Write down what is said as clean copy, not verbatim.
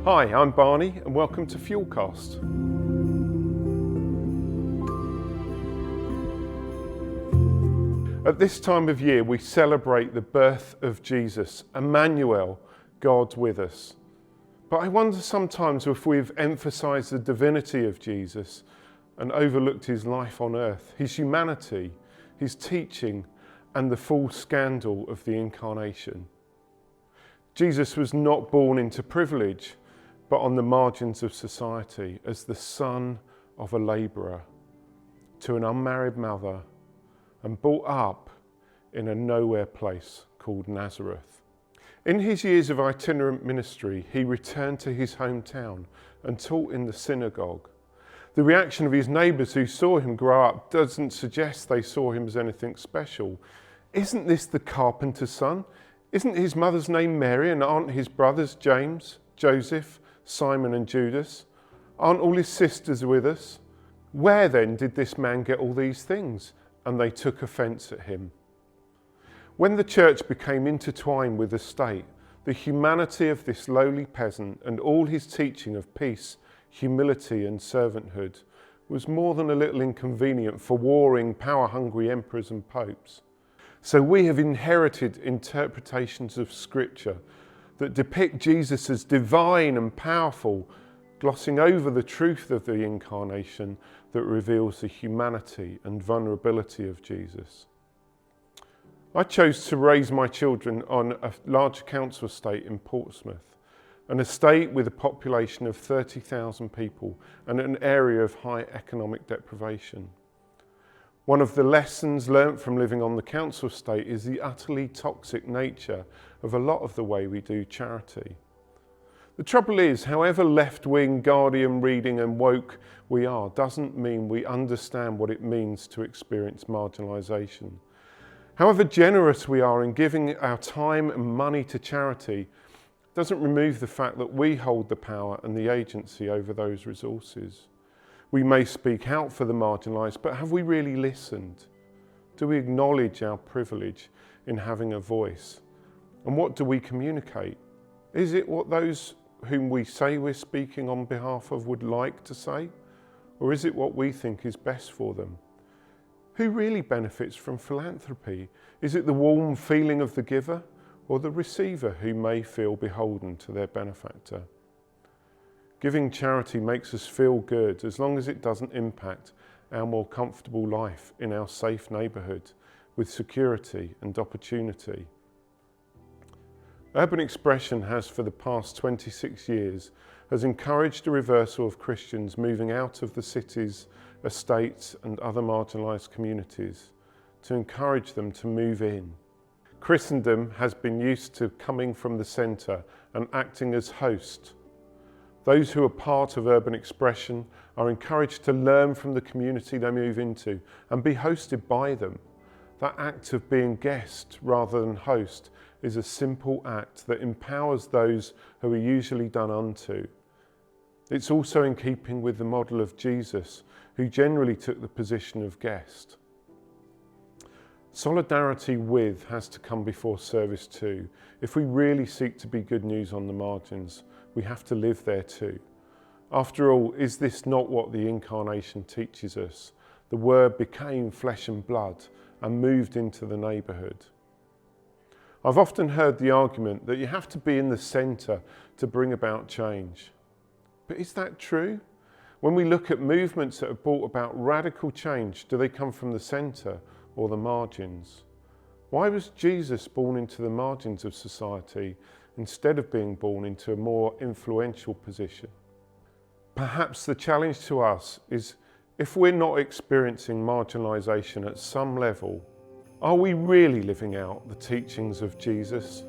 Hi, I'm Barney and welcome to Fuelcast. At this time of year we celebrate the birth of Jesus, Emmanuel, God with us. But I wonder sometimes if we've emphasised the divinity of Jesus and overlooked his life on earth, his humanity, his teaching and the full scandal of the incarnation. Jesus was not born into privilege, but on the margins of society as the son of a labourer to an unmarried mother and brought up in a nowhere place called Nazareth. In his years of itinerant ministry, he returned to his hometown and taught in the synagogue. The reaction of his neighbours who saw him grow up doesn't suggest they saw him as anything special. Isn't this the carpenter's son? Isn't his mother's name Mary and aren't his brothers James, Joseph, Simon and Judas? Aren't all his sisters with us? Where then did this man get all these things? And they took offence at him. When the church became intertwined with the state, the humanity of this lowly peasant and all his teaching of peace, humility and servanthood was more than a little inconvenient for warring, power-hungry emperors and popes. So we have inherited interpretations of Scripture that depict Jesus as divine and powerful, glossing over the truth of the incarnation that reveals the humanity and vulnerability of Jesus. I chose to raise my children on a large council estate in Portsmouth, an estate with a population of 30,000 people and an area of high economic deprivation. One of the lessons learnt from living on the council estate is the utterly toxic nature of a lot of the way we do charity. The trouble is, however left-wing, Guardian reading and woke we are, doesn't mean we understand what it means to experience marginalisation. However generous we are in giving our time and money to charity doesn't remove the fact that we hold the power and the agency over those resources. We may speak out for the marginalised, but have we really listened? Do we acknowledge our privilege in having a voice? And what do we communicate? Is it what those whom we say we're speaking on behalf of would like to say? Or is it what we think is best for them? Who really benefits from philanthropy? Is it the warm feeling of the giver or the receiver who may feel beholden to their benefactor? Giving charity makes us feel good as long as it doesn't impact our more comfortable life in our safe neighbourhood with security and opportunity. Urban Expression has for the past 26 years has encouraged a reversal of Christians moving out of the cities, estates and other marginalised communities to encourage them to move in. Christendom has been used to coming from the centre and acting as host. Those who are part of Urban Expression are encouraged to learn from the community they move into and be hosted by them. That act of being guest rather than host is a simple act that empowers those who are usually done unto. It's also in keeping with the model of Jesus, who generally took the position of guest. Solidarity with has to come before service to. If we really seek to be good news on the margins, we have to live there too. After all, is this not what the incarnation teaches us? The Word became flesh and blood and moved into the neighbourhood. I've often heard the argument that you have to be in the centre to bring about change. But is that true? When we look at movements that have brought about radical change, do they come from the centre or the margins? Why was Jesus born into the margins of society instead of being born into a more influential position? Perhaps the challenge to us is, if we're not experiencing marginalisation at some level, are we really living out the teachings of Jesus?